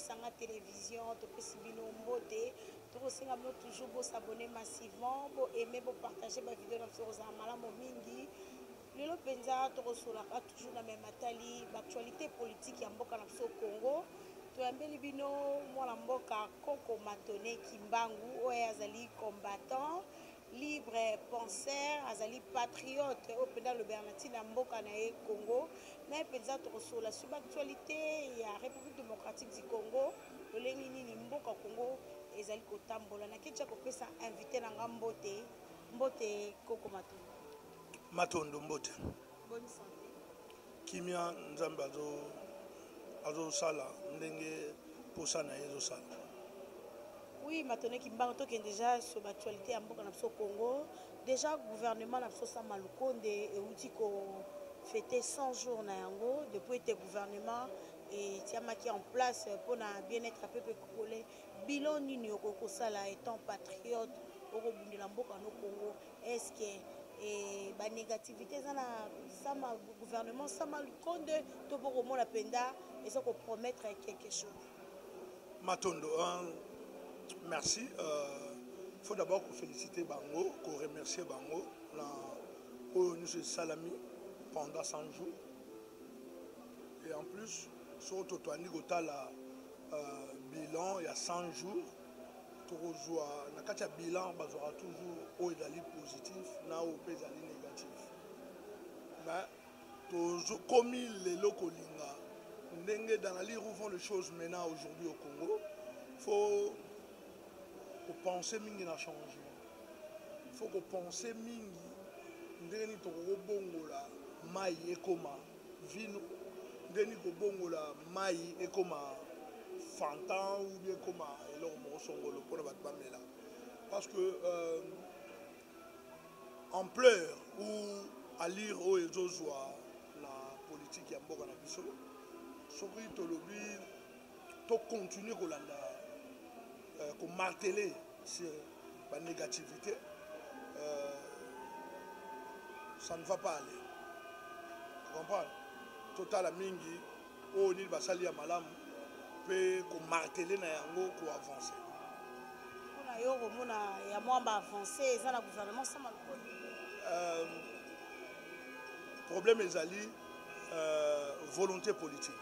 Sanga Télévision, topesi bino mbote, tokosenga bino toujours pour s'abonner massivement, pour aimer, pour partager ma vidéo dans ce malamu mingi. Lelo penza tokosolaka toujours na même matali, l'actualité politique ya mboka na biso Congo. Toyambeli bino mwana mboka Koko Matone Kimbangu, oyo azali combattant, libre penseur, azali patriote, au pendant le Bernati na mboka na ye Congo. Na penza tokosola sur l'actualité ya République démocratique du Congo, lolengi nini mboka Congo ezali kotambola. Na kitcha kopesa invité na ngambote, mbote Koko Matone. Matondo mbote. Bonne santé. Kimia nzambe azo sala ndenge posa na yezo sala. Oui, Matone Kimbangu toke déjà sur l'actualité ya mboka na biso Congo. Déjà gouvernement na biso Sama Lukonde euti ko fêter 100 jours na yango depuis que gouvernement et tiamaki en place pour na bien-être à peuple congolais. Bilan nini okoko sala étant patriote au bundela mboka no Congo. Est-ce que ba négativité ça na Sama gouvernement Sama Lukonde to pour mo la penda et ça ko promettre quelque chose. Matondo, merci. Faut d'abord féliciter Bango, remercier Bango pour nous salami pendant 100 jours. Et en plus, sur le bilan, il y a 100 jours. Na kati bilan bazora toujours au ezali positif na au ezali négatif mais toujours comme les locaux linga ndenge dans la lire où font les choses maintenant aujourd'hui au Congo faut penser mingi na changement faut que penser mingi ndenge ni to bongola mai ekoma vino ndenge ni ko bongola mai ekoma Fantan ou bien comment parce que ampleur ou à lire au Ezozwa la politique ya mboka na biso soki tolobi to continuer kolanda ko marteler sur la négativité ça ne va pas aller. Tu comprends? Total mingi o ni basali ya malamu peut marteler na yango ko avancer. Kuna yo komona ya mwamba avancer ça na gouvernement Sama Lukonde. Problème ezali volonté politique.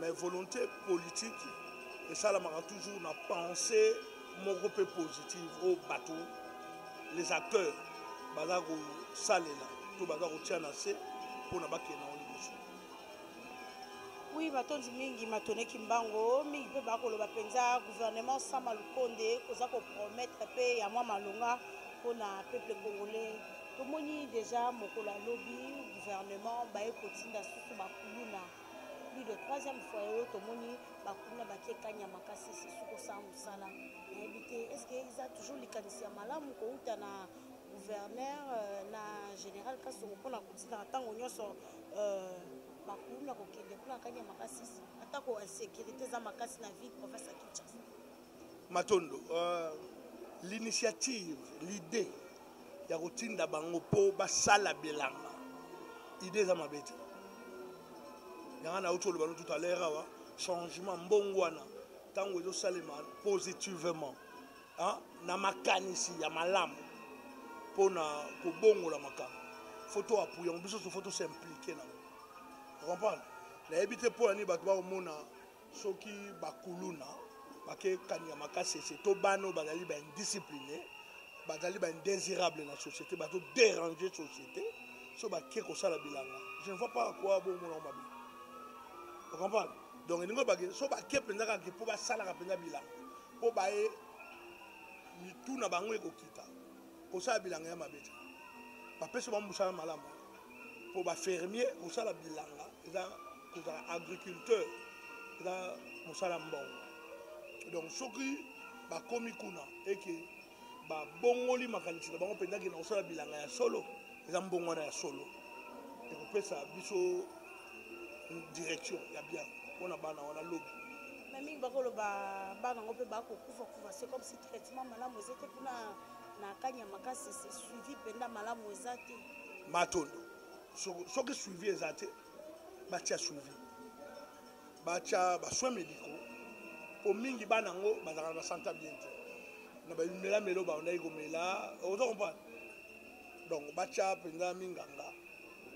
Mais volonté politique et ça la mara toujours na pensée moko peu positive au bateau les acteurs bazako salela to bazako tiana se pour na bakena on liboso. Oui, Matondi mingi Matone Kimbangu mingi pe bakoloba penza gouvernement Sama Lukonde koza ko promettre pe ya mwa malonga pona peuple congolais. Tomoni déjà mokola lobby gouvernement ba ekotinda susu bakuluna. Plus de 3e fois yo tomoni bakuluna bakekanya makasi susu sa musala. Na ebité est-ce que ils a toujours likanisi ya malamu ko uta na gouverneur na général Kasongo pona kotinda tango nyoso bakuna kokende kuna kanya makasi atako insécurité za makasi na ville province ya Kinshasa. Matondo, l'initiative, l'idée ya kotinda bango po basala bilanga idée za mabete yanga na utolo bano tout à l'heure awa changement mbongwana tango ezo salema positivement na makanisi ya malamu pona kobongola makambo photo appuyer biso so photo s'impliquer na. Tu comprends? La habité pour ani bato ba omona soki bakuluna bake kanya makasi c'est to bano bazali ba indiscipliné bazali ba indésirable na société bato déranger société so bake ko sala bilanga je ne vois pas à quoi bon mona mabi. Tu comprends? Donc ningo bake so bake penza ka ke po ba sala ka penza bilanga po ba e mitu na bango ekokita ko sala bilanga ya mabete ba peso ba musala malamu po ba fermier ko sala bilanga les agriculteurs, les musala-mbongo. Donc, ce qui est commis et que bongoli makanisi na bango pendaki na osala bilanga ya solo, les ambongo na ya solo. Et on peut ça biso direction ya bien. On a bana on a lobby. Mais mingi bakolo bana ngope bako kufa c'est comme si traitement malamu ezete kuna na kanya makasi c'est suivi penda malamu ezate. Matondo. Ce qui suivi ezate batia suivi. Batia ba soins médicaux po mingi bana ngo bazaka ba santa bien te na ba mela melo ba ondai ko mela o to comprendre donc ba cha penza minganga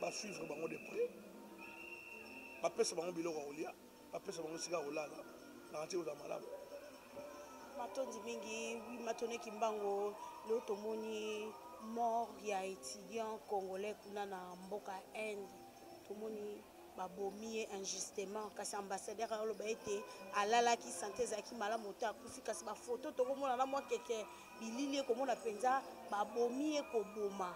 ba suivre bango de près ba pesa bango biloko olia ba pesa bango sika olala na kati oza malamu matondi mingi matone kimbango leo tomoni mort ya étudiant congolais kuna na mboka Inde tomoni babomi injustement kasi ambassadeur aloba ete alalaki santé ezalaki malamu te akufi kasi bafoto tokomona na mwa keke bilili ekomona mpenza babomi ekoboma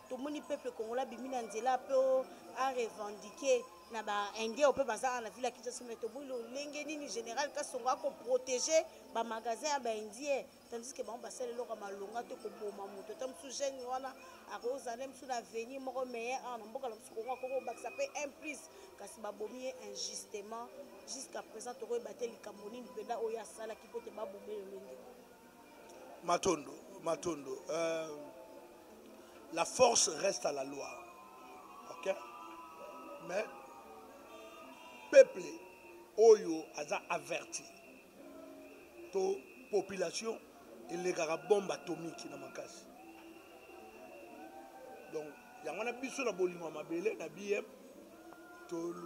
tomoni peuple congolais bimi na nzela mpe arevendike na baindien oyo mpe bazala na ville ya kinshasa me tomoni lolenge nini général kasongo akoprotege bamagasin ya baindien tandis ke bango basala eloko ya malonga te koboma moto ta mosusu jeune wana akozala mosusu na avenir moko meilleur na mboka na mosusu kongo akoko bakisa mpe un plus kasi babomi ye injustement jusqu'à présent tokoyeba te likambo nini mpenza oyo asalaki mpo te babome lolenge Matondo la force reste à la loi ok mais peuple oyo aza averti to population elekaka bombe atomique na makasi donc yango na biso na bolingo ya mabele na bm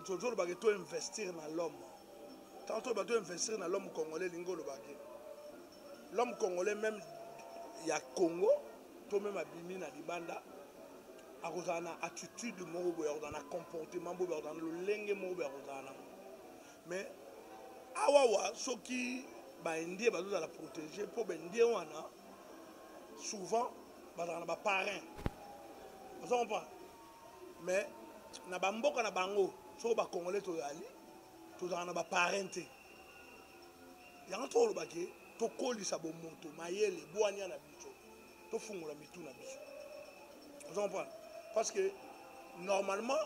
tozolobaki to investir na l'homme tant to investir na l'homme congolais lingi olobaki l'homme congolais même ya Congo to même abimi na libanda akozala na attitude moko boye akozala na comportement boye akozala na lolenge moko boye akozala nango mais awawa soki baindien bazozala protégé mpo baindien wana souvent bazala na baparrain ozo comprendre mais na bamboka na bango soki bacongolais tozali tozala na baparrain te yango tokolobaki tokolisa bomoto mayele bwania na biso tofungola mitu na biso ozo comprendre parce que normalement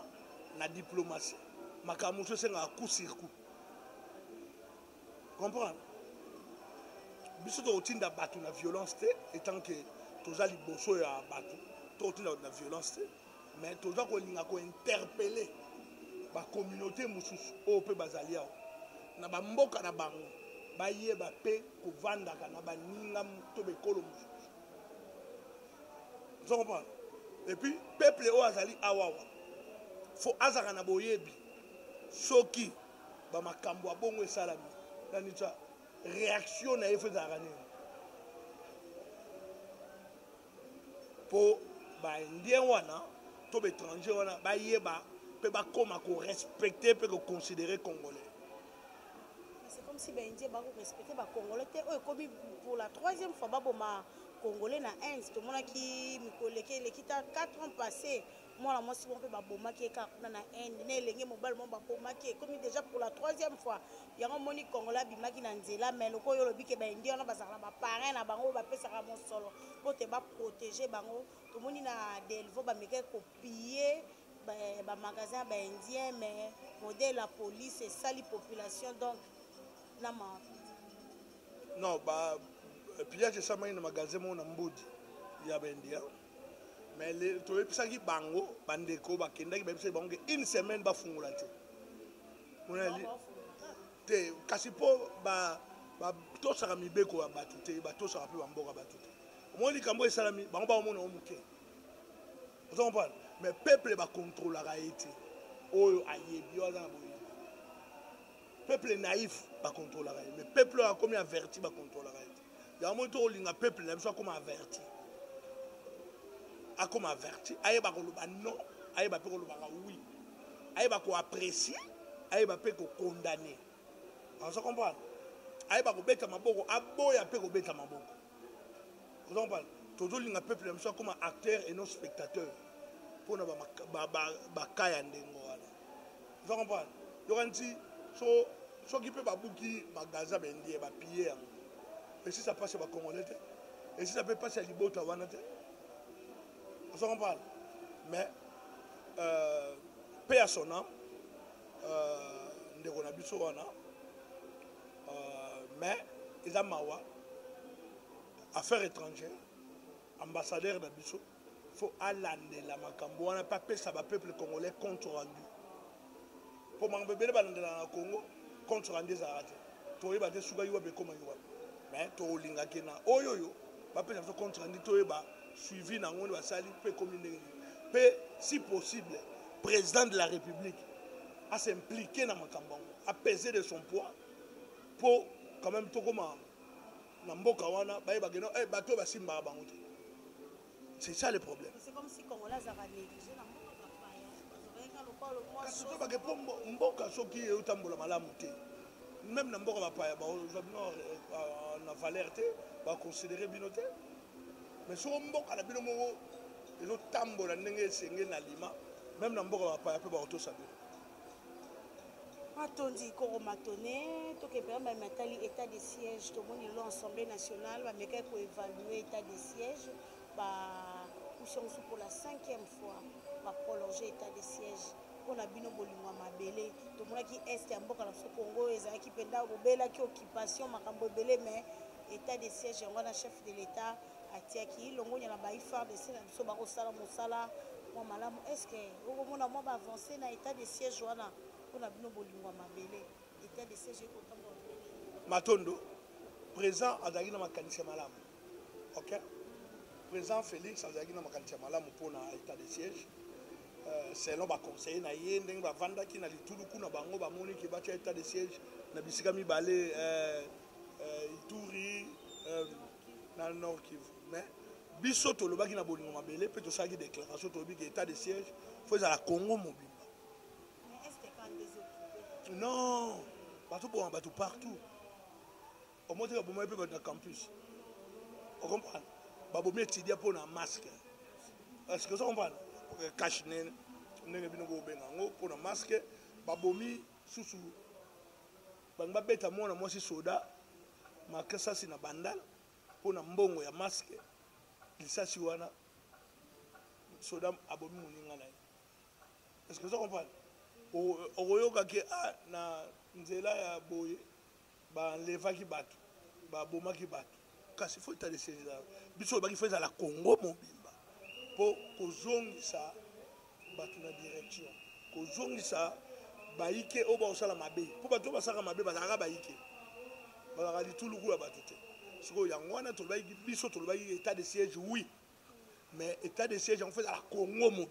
la diplomatie makambo so senga coup sur coup comprendre biso to tinda batu na violence te étant que toza liboso ya batu to tinda na violence te mais toza ko linga ko interpeller ba communauté mususu o pe bazali awo na ba mboka na bango ba yeba pe ko vanda kana ba ninga to be kolo mususu vous comprenez. Et puis, peuple o azali awawa. Faut azaka na boyebi. Soki ba makambo abongo esalami. Nani tsa réaction na effet zarani. Po ba indien wana, to be étranger wana ba yeba pe ba koma ko respecter pe ko considérer congolais. C'est comme si ba indien ba ko respecter ba congolais te o comme pour la troisième fois ba boma congolais na Inde tout monde qui mikoleke le kita 4 ans passés moi la moi si on peut ba boma qui ka na Inde na elenge mobile mo ba boma qui comme déjà pour la troisième fois yango moni congolais bimaki na nzela mais loko yo lobi ke ba indien na bazala ba parrain na bango ba pesa ka mon solo pour te ba protéger bango tout moni na delvo ba meke copier ba magasin ba indien mais modèle la police et sali population donc na ma non ba pillage ça m'a magasin mon mbudi ya bendia mais le to episaki bango bandeko bakendaki bebisa bango une semaine ba fungula te monali te kasi po ba to saka mibeko ya batu te ba to saka pe bamboka batu te moni kambo esalami bango ba mona omuke vous comprenez mais peuple ba contrôlera été oyo ayebi oza na boye peuple naïf ba contrôlera mais peuple a comme averti ba contrôlera il y a un moment où le peuple n'a pas comme averti. A comme averti. Aïe ba koloba non, aïe ba pe koloba oui. Aïe ba ko apprécier, aïe ba pe ko condamner. On se comprend. Aïe ba ko beta maboko, aboya pe ko beta maboko. Vous comprenez? Toujours le peuple n'a pas comme acteur et non spectateur. Pour na ba kaya ndengo wala. Vous comprenez? Yoranti so qui peut ba buki ba gaza bendie ba piller. Et si ça passe à Congolais, et si ça peut passer à Libota, on s'en parle. Mais, paix à son âme, mais, ils ont mawa, affaires étrangères, ambassadeur d'Abisso, il faut aller la Macambo, on n'a pas ça va peuple congolais contre rendu. Pour m'embêter dans le Congo, contre rendu Zarate. toyeba te suka yiwa bekoma yiwa mais tolingaki na oyoyo bapesa biso contre ndi toyeba suivi nango nde basali mpe komi ndenge mpe si possible président de la république a s'impliqué dans makambo yango a pesé de son poids pour quand même tokoma na mboka wana bayebake no bato basimbaka bango te. C'est ça le problème. C'est comme si Congolais avaient négligé la mboka. Kasi tobake mpo mboka soki eutambola malamu te même na mboka bapaya na valeur te baconsidéré bino te mais soko mboka na bino moko ezotambola ndenge esenge na lima même na mboka bapaya mpe bakotosa bino. Matondi koro matone tokepela matali état de siège tomoni lo Assemblée nationale bameka ko évaluer état de siège pour la 5e fois va prolonger état de siège pour a bino bolingwa mabele tomonaki est ya mboka na Congo ezalaki penda obelaki occupation makambo ebele mais état de siège yango na chef de l'état atiaki longonya na baifar de sena biso bakosala mosala mwa malamu est-ce que okomona mwa baavancé na état de siège wana mpona bino bolingwa mabele état de siège ekotambola matondo président azalaki na makanisi ya malamu ok président Félix azalaki na makanisi ya malamu mpona état de siège selon baconseiller na ye ndenge bavandaki na lituluku na bango bamoniki batia état de siège na bisika mibale Ituri na Nord Kivu mais biso tolobaki na bolingo mabele mpe tosalaki déclaration tolobi ke état de siège fo ezala Congo mobimba. Non, bateau partout. Au moins, il y a un campus. Vous comprenez? Il y a étudier pour un masque. Est-ce que vous comprenez? Cache pour un masque. Babomi sous banga beta mona moi si soda makasa si na bandal pour na mbongo ya masque lisasi wana soda abomi muninga na. Est-ce que vous comprenez? Okoyokaki na nzela ya boye balevaki bato babomaki bato kasi fo état de siège biso baki fo ezala Congo mobimba mpo kozongisa bato na direction kozongisa bayike oyo bakosala mabe mpo bato basalaka mabe bazalaka bayike bazalaka lituluku ya bato te sikoyo yango wana tolobaki biso tolobaki état de siège oui mais état de siège yango fo ezala Congo mobimba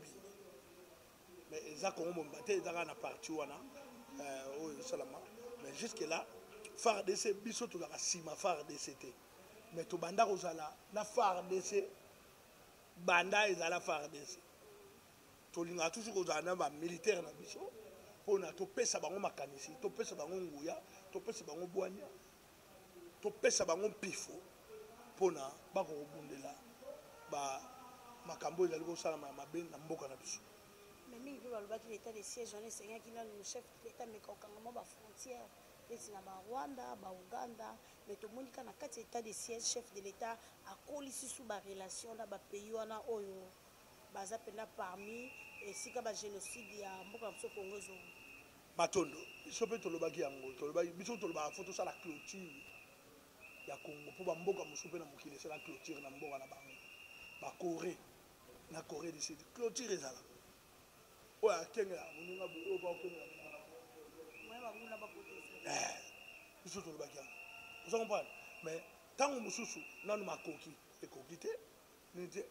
mais eza Congo mobimba te ezaka na parti wana oyo esalama mais jusque là FARDC biso tozalaka nsima FARDC te mais tobanda kozala na FARDC banda ezala FARDC tolingaka toujours kozala na bamilitaire na biso mpona topesa bango makanisi topesa bango nguya topesa bango bwania topesa bango mpifo mpona bakokobundela makambo ezali kosalama mabe na mboka na biso. Mais mingi mpe balobaki l'état de siège wana esengaki nano chef de l'état meka okangama bafrontière neti na barwanda bauganda mais tomoni ka na kati ya état de siège chef de l'état akolisi su barelation na bapays wana oyo baza mpena parmi esika bagénocide ya mboka na biso Congo ezo matondo biso mpe tolobaki yango tolobaki biso tolobaka fo tosala clôture ya Congo mpo bamboka mosusu mpe na mokili esala clôture na mboka na bango bacorée na Corée du Sud clôture ezala oyo akengela moninga oyo bakokengela biso tolobaki yango oza comprendre mais ntango mosusu nanu makoki ekoki te nini te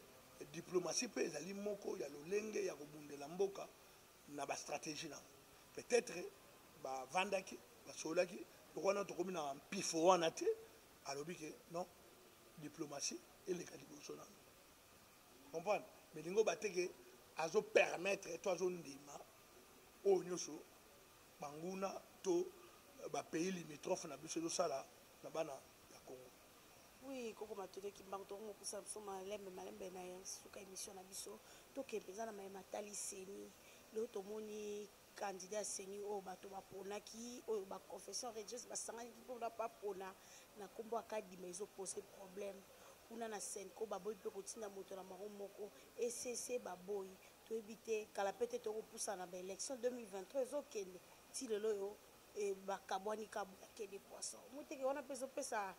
diplomatie mpe ezali moko ya lolenge ya kobundela mboka na bastratégie nango peut-être bavandaki basolaki lokwana tokomi na mpifo wana te alobi ke non diplomatie eleka liboso nano comprendre mais lingo bateke azopermettre to azondima oyo nyonso banguna to bapays limitrophe na biso ezosala na bana ya Congo. Oui, koko matoleki mbango tokomokusa biso malembe na ya suka émission na biso tokempe eza na matali seni lelo tomoni candidat seni oyo bato baponaki oyo baconfession religieuse basangani mpona bapona na nkombo akadima ezopose problème kuna na senko baboyi mpe kotinda moto na bango moko ecc baboyi toyebi te kala mpe te tokopusa na baélection 2023 ezokende ti lelo oyo bakabwani kabu akende poisson moteke wana mpe ezopesa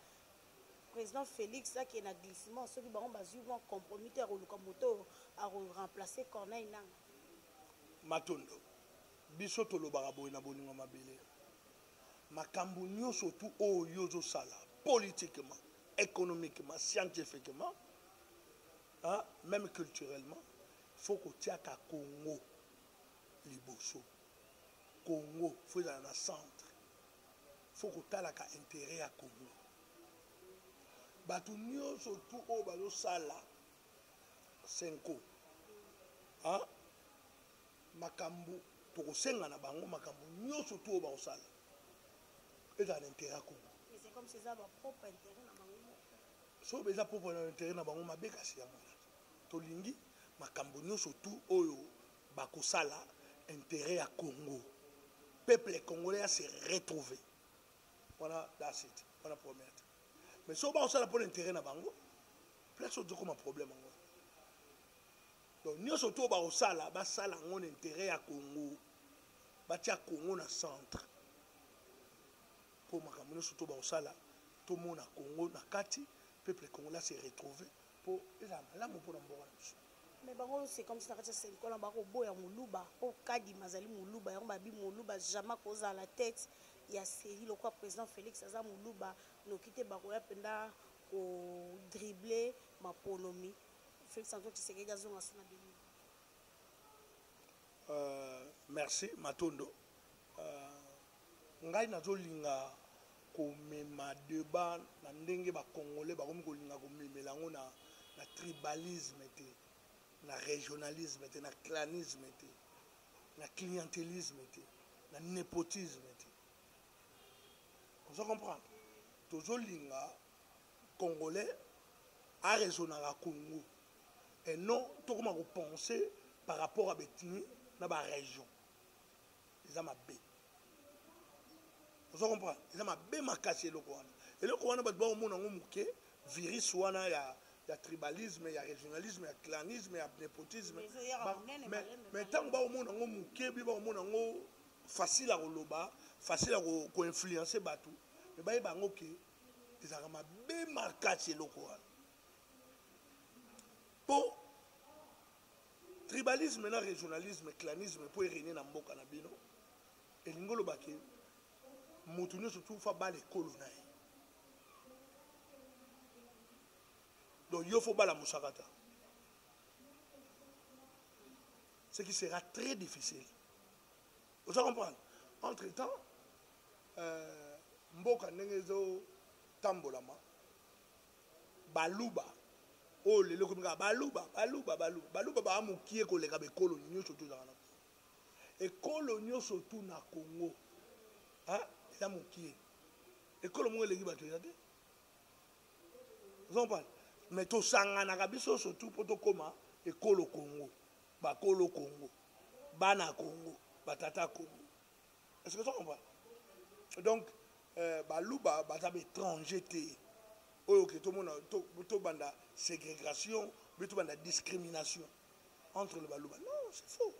président Félix akende na glissement soki bango bazwi mwa compromis te akoluka moto aremplace Corneille Nangaa matondo biso tolobaka boye na bolingo mabele makambo nyonso tu oyo ozosala politiquement, économiquement, scientifiquement, hein, même culturellement, il faut que tu aies un Congo liboso. Congo, il faut aller dans le centre. Il faut que tu aies un intérêt à Congo. Batu nyonso tu oyo bazosala senko. Hein? Makambo tokosenga na bango makambo nyonso tu oyo bazosala. Et un intérêt à Congo. Mais c'est comme si ça a propre intérêt dans bango. So beza propre intérêt na bango mabeka si ya mona. Tolingi makambo nyonso tu oyo bakosala intérêt à Congo. Peuple congolais se retrouver. Voilà, that's it. Voilà première. Mais si on va aussi pour l'intérêt na bango, place au comme un problème ango. Donc nous surtout ba osala, ba sala ngon intérêt à Congo. Ba tia Congo na centre. Pour makambo nous surtout ba osala, tout le monde à Congo na kati, peuple congolais se retrouver pour là mon pour mboka. Mais bango c'est comme si na kati c'est quoi na bako boya muluba, au kadi mazali muluba, yango babi muluba jamais cause à la tête. Il y a série le quoi président Félix Aza Muluba nous quitter bakoya penda au dribbler ma ponomi Félix Antoine Tshisekedi azonga sona bini. Merci Matondo. Ngai nazolinga komema débat na ndenge ba congolais ba komi kolinga komemela ngo na tribalisme te, na régionalisme te, na clanisme te, na clientélisme te, na népotisme te. Vous comprenez? Tous les Congolais a raisonné à Congo. Et non, tout le monde penser par rapport à l'ethnie dans la région. Ils ont ma B. Vous comprenez? Ils ont ma B ma caché le Kouana. Et le Kouana, il y a un virus, il y a tribalisme, il y a régionalisme, il y a clanisme, il y a népotisme. Mais tant que il y a facile à roloba, facile à influencer batou. Mais bah il y a un qui ils ont ma bien marqué chez le Kouana. Pour tribalisme, régionalisme, clanisme, pour régner dans mboka na bino. Et l'ingolo baki, moutouné surtout fa ba l'école na. Donc il faut ba la moussakata. Ce qui sera très difficile. Vous comprenez? Entre-temps, mboka nengezo tambolama baluba oh lelo komika baluba ba mukie koleka be kolonio surtout dans et kolonio surtout na Congo hein ça mukie et kolonio leki bato yate vous comprenez mais to sangana kabiso surtout poto koma et kolo Congo ba kolo Congo bana Congo batata Congo est-ce que ça comprend donc baluba bazab étranger té oyo que tout le monde to banda ségrégation to banda discrimination entre le baluba non c'est faux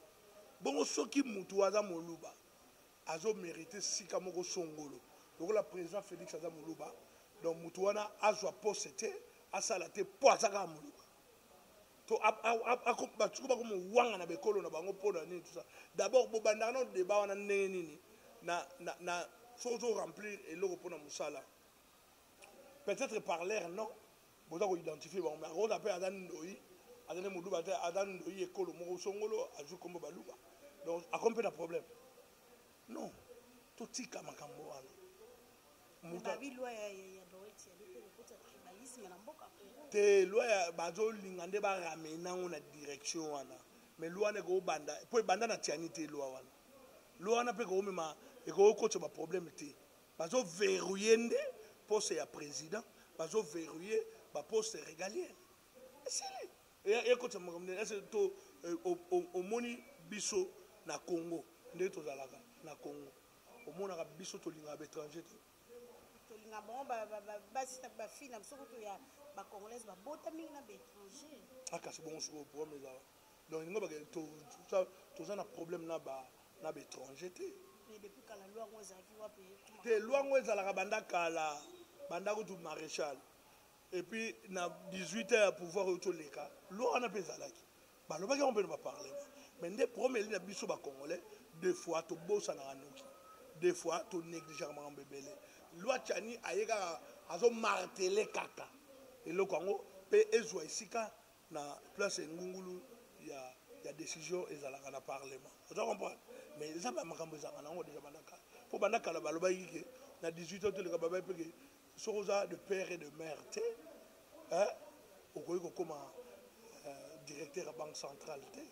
bon soki mutu aza moluba azo mériter sika moko songolo donc la président Félix aza moluba donc mutu wana azwa poste té asala té po azaka moluba to batuku bakomo wanga na bekolo na bango pona nini tout ça d'abord bo banda na débat wana ndenge nini na faut remplir et le repos dans Moussala. Peut-être par l'air, non. Vous avez identifié, mais on appelle Adan Ndoyi, Adan Moudouba, Adan Ndoyi, Ekolo, Moro Songolo, Azou Kombo Balouba. Donc, à combien de problèmes? Non. Tout est comme un camboan. Babi loi ya Doretti, le côté tribalisme na mboka. Te loi bazo lingande ba ramena na direction wana. Mais loi ne go banda, pour banda na tianité loi wana. Loi na pe go mema et qu'on a un problème. Parce que verrouillé poste à président, parce que verrouillé poste régalien. Et quand au moni biso na Congo, na Congo, au moni biso to linga étranger. To linga bon ba fille na biso to ya ba congolaise ba botami na étranger. Ah c'est bon sur problème là. Donc il y a tout un problème là na étranger. Depuis que la loi te loi ngweza la banda kala banda ko tout maréchal et puis na 18h pouvoir autoleka loi na pezalaki ba loba ki on peut pas parler mais ndé premier na biso ba congolais deux fois to bossa na noki des fois to négliger makambo ebele loi Tchani ayeka azo marteler kaka eloko yango mpe ezwa esika na place ngungulu ya décision ezalaka na parlement oza comprendre mais eza bamakambo ezalaka nango déjà bandakala mpo bandakala balobaki ke na 18 ans toleka babai mpe ke soki oza de père et de mère te okoki kokóma directeur ya banque centrale te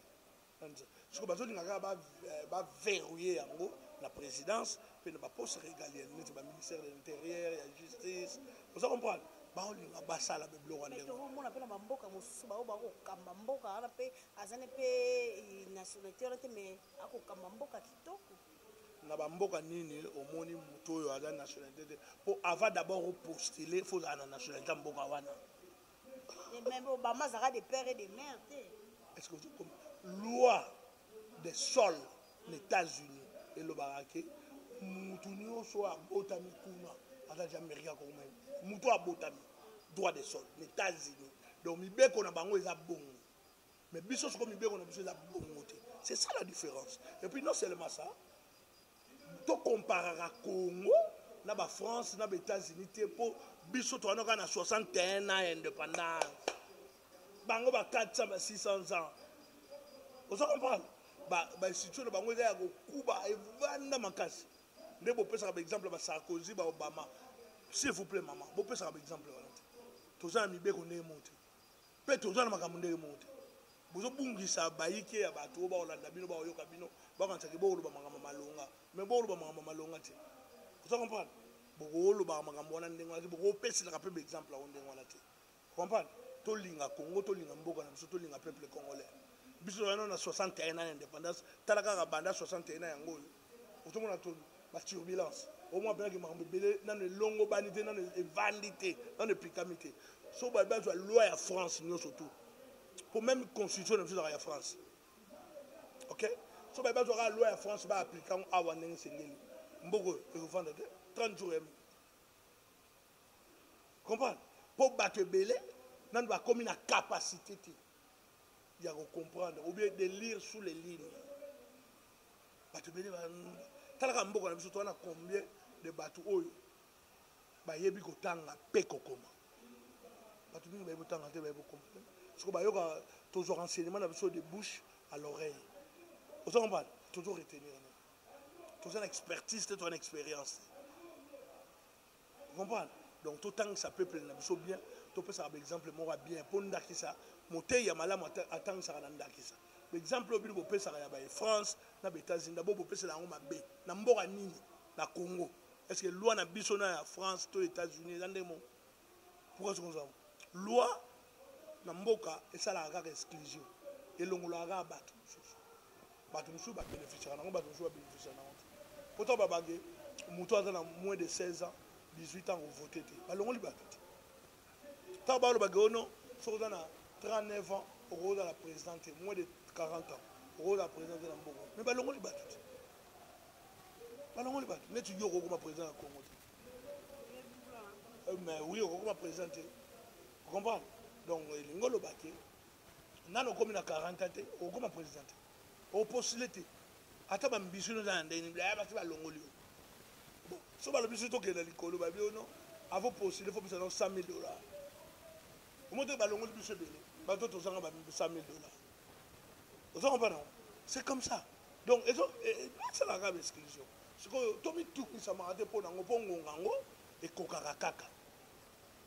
soki bazolingaka baverrouiller yango la présidence mpe na baposte régalienne neti baministère de l'intérieur ya justice oza comprendre baolinga basala bebiloko ya ndenge omona mpe na bamboka mosusu bao bakokamba mboka wana mpe azani mpe nationalité wana te mais akokamba mboka kitoko na bamboka nini omoni moto oyo aza nationalité te mpo avant d'abord opostule fo ozala na nationalité ya mboka wana même obama azalaka des pères et des mères te est-ce que loi des sols les États-Unis elobaka ke mutu nyonso abotami kuna aza ja amérika kokoma mutu abotami droit des sols les États-Unis donc mibeko na bango eza bongo mais biso soko mibeko na biso eza bongo te c'est ça la différence et puis non seulement ça to comparera Congo na ba France na ba États-Unis te po biso to anoka na 61 ans indépendance bango ba 400 ba 600 ans vous comprenez ba institution na bango eza ya kokuba evanda makasi nde bopesaka ba exemple ba Sarkozy ba Obama s'il vous plaît maman bopesaka ba exemple wana te toza na mibeko ndenge monte mpe toza na makambo ndenge monte bozobungisa bayike ya bato oyo baolanda bino baoyoka bino bakanisaki booloba makambo malonga mais booloba makambo malonga te oza comprendre bokoolobaka makambo wana ndenge wana te bokopeselaka mpe baexemple yango ndenge wana te comprendre tolinga Congo tolinga mboka na biso tolinga peuple congolais biso wana na 61 ans indépendance tala kaka banda 61 ans yango oyo otomona to baturbulence omoi mpenaki makambo ebele nano elongo bani te nano evandi te nano epikami te so bazwa loi ya France nyonso tu pour même constitution na biso ezaka ya France ok so bazwaka loi ya France baaplika ngo awa ndenge esengeli mboka oyo ekofanda te 30 jours yami comprendre mpo bato ebele nano bakomi na capacité te ya comprendre ou bien de lire sous les lignes bato ebele talaka mboka na biso towana combien de bato oyo bayebi kotanga mpe kokoma bato mingi bayebi kotanga te bayebi kokoma soko bayoka tozwa renseignement na biso de bouche à l'oreille ozo comprendre toujours retenir toza na expertise te toza na expérience comprendre donc totangisa peuple na biso bien topesaka baexemple moko ya bien mpo ndakisa motei ya malamu atangisaka na ndakisa baexemple oyo bino bopesaka ya baefrance na baétats-unis dabo bopesela yango mabe na mboka nini na Congo est-ce que loi na biso na ya France to états-unis eza ndenge moko pourquoi sokozamo loi na mboka esalaka kaka exclusion elongolaka kaka bato mosusu babénéficiaka nango bato mosusu babénéficia nango te po to babange moto aza na moins de 16 ans 18 ans kovote te balongoli bato te ntango balobake ono soki oza na 39 ans okoza la présidente moins de 40 ans okoza la présidente na mboka mais balongoli bato te balongoli bato neti yo okokoma président ya Congo te mais oui okokoma président te comprendre donc elingi olobake nano okomi na 40 ans te okokoma président te opostule te ata bambiso eza na ndenge basi balongoli yo bon so balobi so tokenda likolo babi ono avo postule fo pesa no 100 000 $. Omo te balongoli biso ebele bato tozanga ba 100 000 $. Ozo comprendre c'est comme ça donc esalaka baexclusion sikoyo tomitukisamaka te mpo nango mpo ngongango ekokaka kaka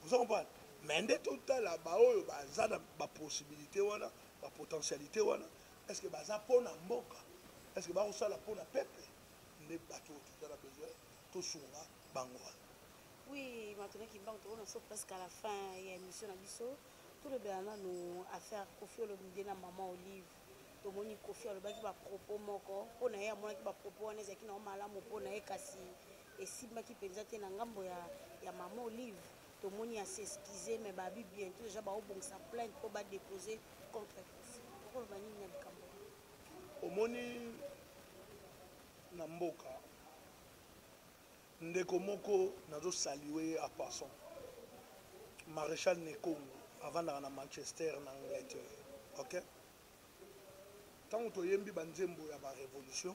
ozo comprendre mais nde totala baoyo baza na bapossibilité wana bapotentialité wana est-ce que baza mpo na mboka est-ce que bakosala mpo na peuple nde bato toza na besoin tosunga bango wana. Oui, maintenant qu'il va on est presque à la fin et émission na biso tout le bien là nous affaire Koffi Olomide na maman Olive to moni Koffi Olomide ba propos moko on a ya mona ki ba propos on ezaki na malamu po na ekasi esimba ki penza te na ngambo ya maman Olive to moni a s'excuser mais ba bi bientôt déjà ba obongisa plainte pour ba déposer contre Koffi pour ba nini na likambo omoni na mboka ndeko moko nazo saluer à passant Maréchal Nekongo avant d'aller à Manchester en Angleterre ok tant que toyembi banzembo ya ba révolution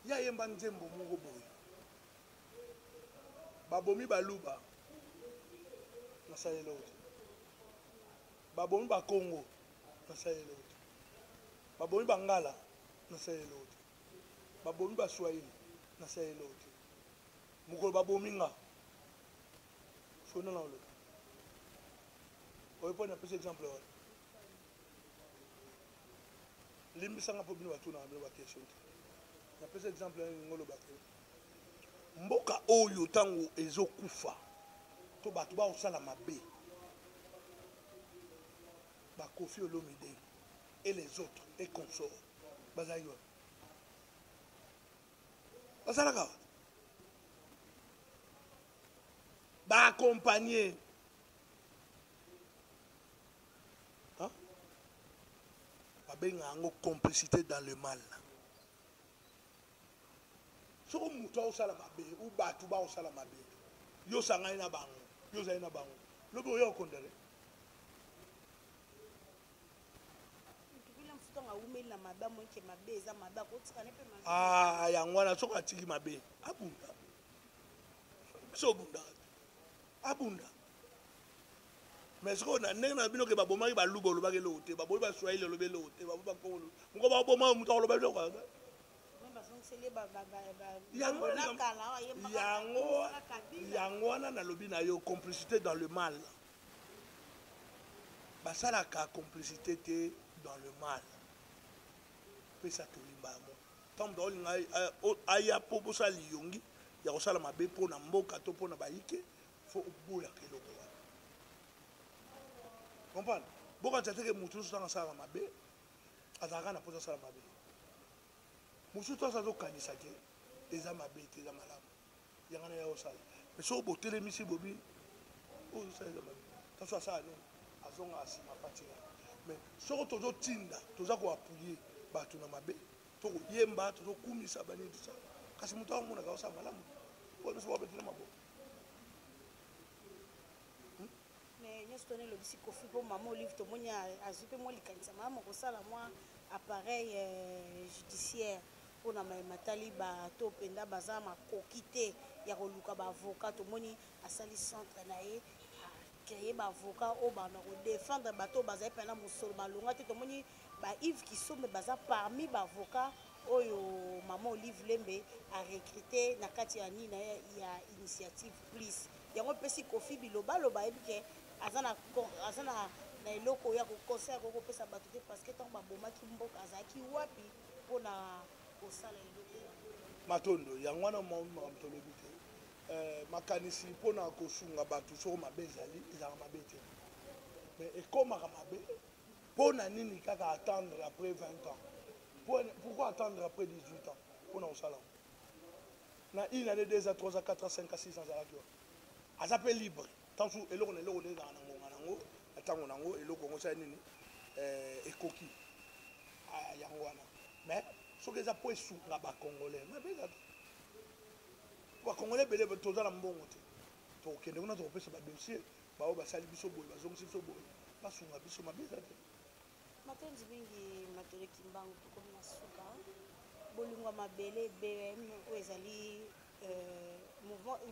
ya yemba nzembo moko boye babomi baluba nasalelo te babomi bakongo nasalelo te babomi bangala nasalelo te babomi baswahili nasalelo te mokolo babomi nga fona na oloba oyo mpo napesa exemple wana limbisanga mpo bino batunaka bino bakestion te napesa exemple ningo oloba te mboka oyo ntango ezokufa to bato bakosala mabe bakofi olomide et les autres et consorts bazalaki wana basalaka baakompagne babenga yango complicité dans le mal soko moto aosala mabe ou bato baosala mabe yo sangai na bango yo ozali na bango lobi oyo okondele yango wana soko atiki mabe abunda biso obunda abunda mais soko ndenge na bino ke babomaki baluba olobaki eloko te baboyi baswahili olobi eloko te baboyi bakongolo moko baboma moto oloba biloko yango wana nalobi na yo complicité dans le mal basalaka complicité te dans le mal pesa tolimba yango ntango moto olinga aya mpo bosala liyongi ya kosala mabe mpo na mboka to mpo na bayike fo obolaka eloko wana comprendre bokanisa teke motu nyonso ntango asalaka mabe azalaka na mposa asala mabe mosusu nyonso azokanisa te eza mabe te eza malamu yanga na ya osala mais soki botelemisi bobi oyo osala eza mabe taso asala nini azonga asima patika mais soki tozotinda toza koapuye bato na mabe tokoyemba tozokumisa banini tosala kasi moto akomonaka osala malamu po nyonso babetela maboko nyonso toni elobisi kofi mpo mama olive tomoni azwi mpe mwa likanisa malamu kosala mwa appareil judiciaire mpona matali bato mpenza baza makoki te ya koluka baavocat tomoni asali centre na ye acreye baavocat oyo bana kodefendre bato oyo bazali mpena mosolo balonga te tomoni baive kisombe baza parmi baavocat oyo mama olive lembe arecrute na kati ya nini na ye ya initiative plus yango mpesi kofi bilobaloba ayebi ke aza na eloko ya kokonsert kokopesa bato te parce que ntango babomaki mboka azalaki wapi mpona kosala eloko matondo yango wana makambo tolobi te makanisi mpona kosunga bato soko mabe ezali ezalaka mabe te mais ekomaka mabe mpona nini kaka attendre après 20 ans pourquoi attendre après 18 ans mpona kosala na une année 2 ans 3 ans 4 ans 5 ans 6 ans azalaki wana aza mpe libre ntanso eloko na eloko nde ezalaka na ngonga nango na ntango nango eloko yango osala nini ekoki yango wana mais soki eza mpo esunga bacongolais mabe eza te bacongolais ebele toza na mbongo te tokokende kuna tokopesa badossier bao basali biso boye bazongisi biso boye basunga biso mabe eza te matondi mingi matoleki mbangu tokomi na suka bolingo mabele bm oyo ezali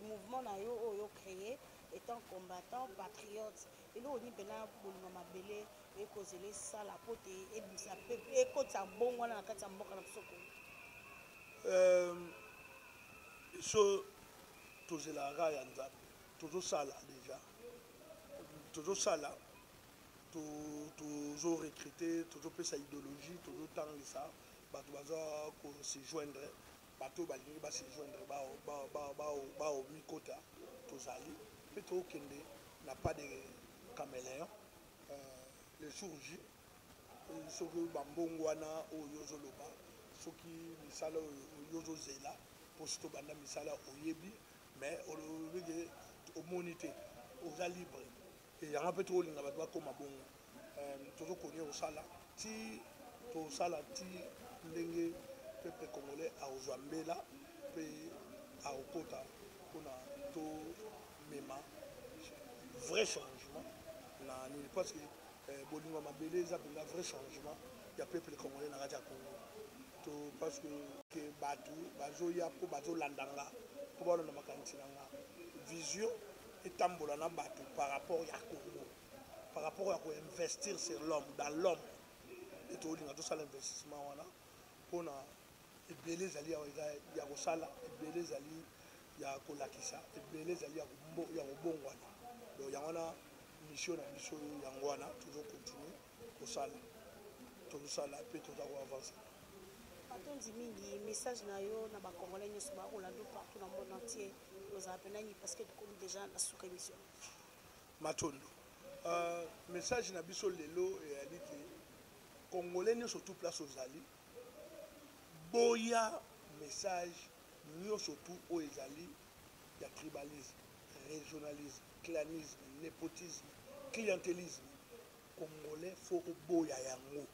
mouvement na yo oyo créé étant combattant patriote eloko nini mpena bolingo mabele ekozela esala po te ebimisa pepe ekotisa bongo wana na kati ya mboka na biso biso tozelaka ya nzambe tozosala déjà tozosala tozorecrute tozopesa idéologie tozotangisa bato baza kosejoindre bato oyo balingi basejoindre baomikota tozali mpe tokende na pas de caméléon le jour J soki bambongo wana oyo ozoloba soki misala oyo ozozela mpo si tobanda misala oyebi mais olobike omoni te oza libre yango mpe tokolinga bato bakóma bongo tozokonie kosala ti tosala ti ndenge peuple congolais akozwa mbela mpe akokota mpona tomema vrai changement na nini parce que bolingo mabele eza mpenza vrai changement ya peuple congolais na kati ya congo to parce que bato bazoya mpo bazolandanga mpo balanda makanisi na nga vision etambola na bato par rapport à Congo, par rapport à investir sur l'homme, dans l'homme. Et tout l'investissement pour ebele ezali ya kosala, ebele ezali ya kolakisa, ebele ezali ya kobongwana. Donc yango wana mission na biso yango wana toujours continuer kosala, tozosala pe toza koavancer. Matondi mingi message na yo na bakongolais nyonso bakolanda partout dans le monde entier ozala penani parce que tokomi déjà na suka émission. Matondo message na biso lelo eyali ke congolais nyonso tout place ozali boya message nyonso tout oyo ezali ya tribalisme, régionalisme, clanisme, népotisme, clientélisme. Congolais faut boya yango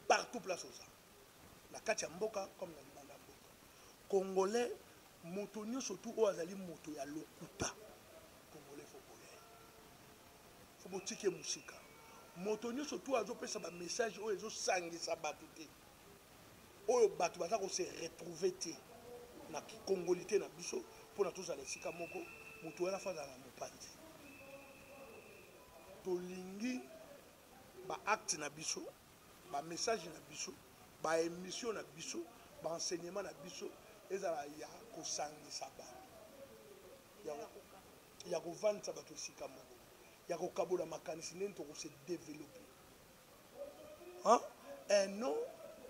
partout place ozali na kati ya mboka comme na libanda mboka. Congolais moto nyonso tout oyo azali moto ya lokuta, congolais faut boya, faut botike musika. Moto nyonso tout azopesa ba message oyo ezosangisa bato te, oyo bato baza ko se retrouver te na kikongolité na biso mpona tozala esika moko, moto wana fa na mopanzi. Tolingi ba acte na biso, ba message na biso, ba émission na biso, ba enseignement na biso ezala ya kosangisa bato, ya kovandisa bato esika moko, ya kokabola makanisi ndenge tokose développer non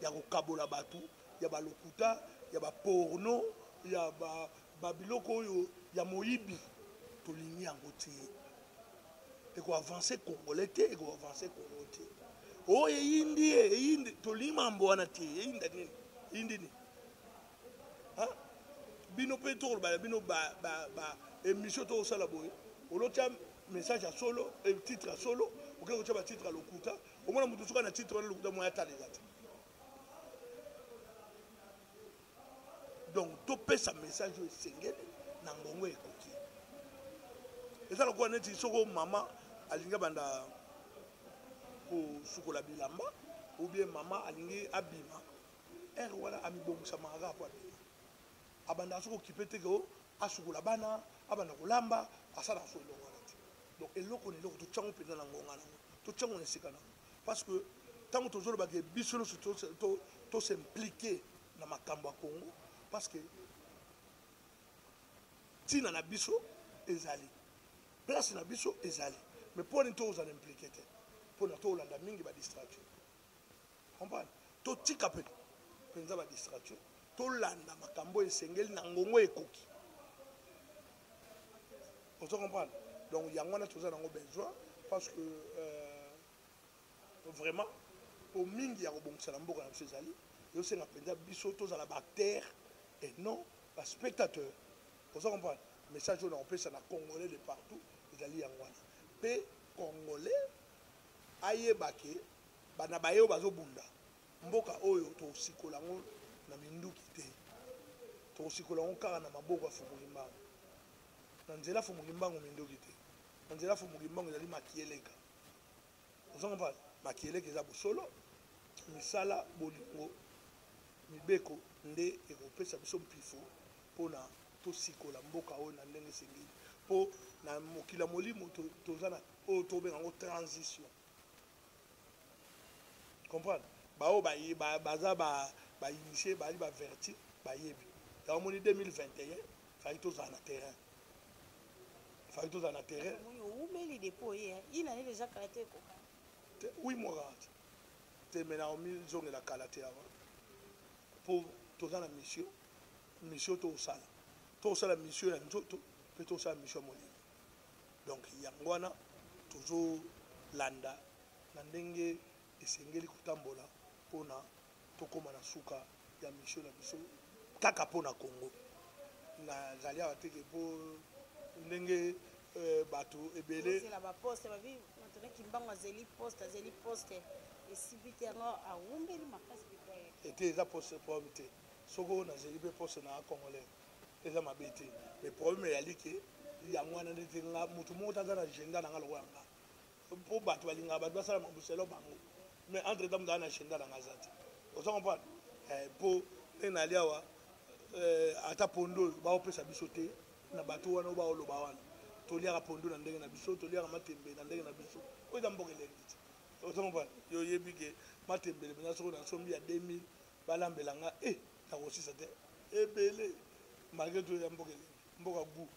ya kokabola bato ya balokuta, ya baporno, ya babiloko oyo ya moyibi. Tolingi yango te, ekoavancer congolais te, ekoavancer congo te. O eyindi tolingi mambo wana te, eyinda nini, eyindi nini bino pe tokoloba bino émission tokosala boye olotia message ya solo, titre ya solo, oke kotia batitre ya lokuta, omona moto soka na titre wana lokuta moya talela te. Donc topesa message oyo esengeli na ngongo ekoki. Eza lokola neti soko mama alingi banda kosukola bilamba ou bien mama alingi abima wana amibongisa maka po abima abanda soko kipete ko asukola bana abanda kolamba asala so eloko wana te. Donc eloko ni eloko tochango penza na ngonga nango, tochango na esika nango, parce que tango tozoloba ke biso nyonso to s'impliquer na makambo ya Congo, parce que tina na biso ezali, place na biso ezali, mais pour nito ozala impliqué te, pour na to olanda mingi ba distraction. Comprendre? To tika pe penza ba distraction, to landa makambo esengeli na ngongo ekoki. On se comprend? Donc il y a un besoin parce que vraiment au mingi ya kobongisa na mboka na biso ezali yo senga penza biso tozala bactère et non ba spectateur. On se comprend? Message on opesa na congolais de partout ezali yango wana pe congolais ayebake bana bayo bazobunda mboka oyo tosikola ngo na minduki te, tosikola ngo kaka na maboko afumuki mbango na nzela afumuki mbango minduki te, na nzela afumuki mbango ezali makieleka. Ozonga mpa makieleka eza bosolo misala bolingo mibeko nde ekopesa biso mpifo mpona tosikola mboka oyo na ndenge esengeli mpo na mokila molimo toza na oyo tobenga yango transition. Comprendre? Bao baza bainitie bali baverti bayebi yango moni 2021 fali tozala na terrain, fali tozala na terrain. Umeli dépôt il a déjà karaté ko 8 mois te mena omi zongela kalaté avant pour tozala na mission tosala mission ya nzoto pe tosala mission molimo. Donc yango wana tozolanda na ndenge esengeli kotambola mpona tokóma na suka ya mission na biso kaka mpona Congo. Nazali awa teke mpo ndenge bato ebele c'est la poste ba vi maintenant kimbango azeli poste esibiti yango awumbeli makasi bikoye ete eza poste problème te soko nazeli pe poste na congolais eza mabe te, mais problème eyali ke yango wana ndeti nga motu moko taza na agenda na nga lokola nga mpo bato balingaka bato basala mabuselo bango, mais entre temps mozala na agenda na nga za te. Oza comprendre? Mpo ndenge nali awa ata pondo baopesa biso te na bato wana oba oloba wana toliaka pondu na ndenge na biso toliaka matembele na ndenge na biso oyo eza mboka elengi te ozomba yo oyebi ke matembele mpenza soki nasombi ya 2000 balambelanga nakosisa te ebele malgré to ya mboka elengi mboka gu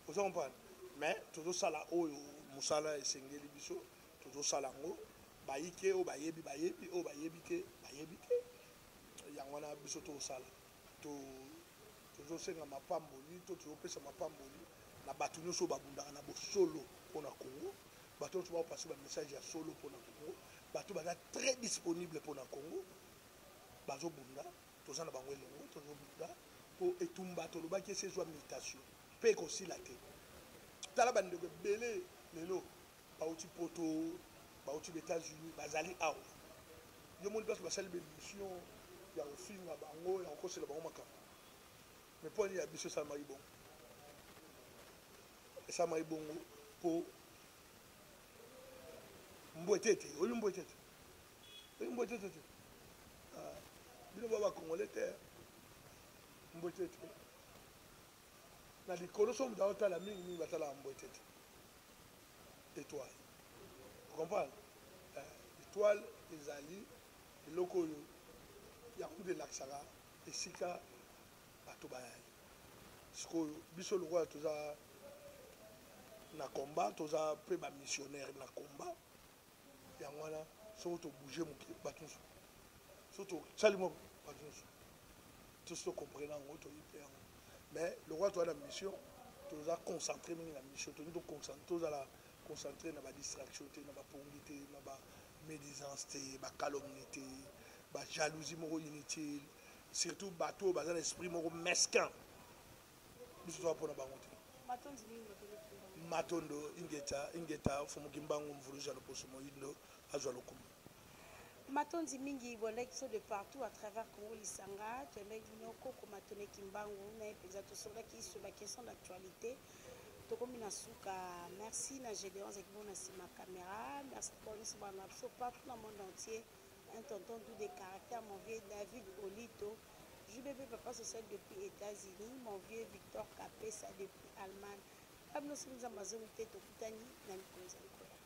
ozomba mais tozosala oyo mosala esengeli biso tozosala yango bayike oyo bayebi oyo bayebi te yango wana biso tozosala tozosenga mapamboli to tozopesa mapamboli na bato nyonso babundaka na bosolo mpona Congo bato nyonso baopase bamessage ya solo mpona Congo bato baza très disponible mpona Congo bazobunda toza na bango elongo tozobunda mpo etumba tolobaki esi ezwa mutation mpe ekosila te tala bandeko ebele lelo bauti poto bauti baétats-unis bazali awa yo moni place basali bémission ya kofinga bango ya kokosela bango makambo mais mpo ani ya biso esalamaki bongo esalamaki bongo mpo mbwete te oyo mbwete te bino ba bakongolais te mbwete te na likolo so mutu aotala mingi batalaka mbwete te étoile comprendre étoile ezali eloko oyo yango nde elakisaka esika bato bayali sikoyo biso lokola toza na combat toza mpe bamissionnaire na combat yango wana soki tobouge moke bato nyonso soki tosali moko bato nyonso tosi tocomprene yango toyi mpe yango mais lokola toza na mission toza concentré mingi na mission tozala concentré na badistraction te na bapongi te na bamédisance te bacalomnie te bajalousie moko inutile surtout bato oyo baza na esprit moko mesquin biso toza mpona bango te matondo ingeta fomoki mbangu mvuluza loposo moyindo azwa lokumu matondi mingi bondaki so de partout à travers Congo lisanga toyembaki nyoko komatoneki mbangu na ye mpenza tosongaki sur baquestion d'actualité tokomi na suka merci na Gédéon ezalaki bongo na nsima ya caméra merci bonisi bana na biso partout na monde entier un tonton tout des caractères mon vieux David Olito JBB papa social depuis États-Unis mon vieux Victor Kapesa depuis Allemagne abino soki nzambe azongi te tokutani na mikolo ezali koya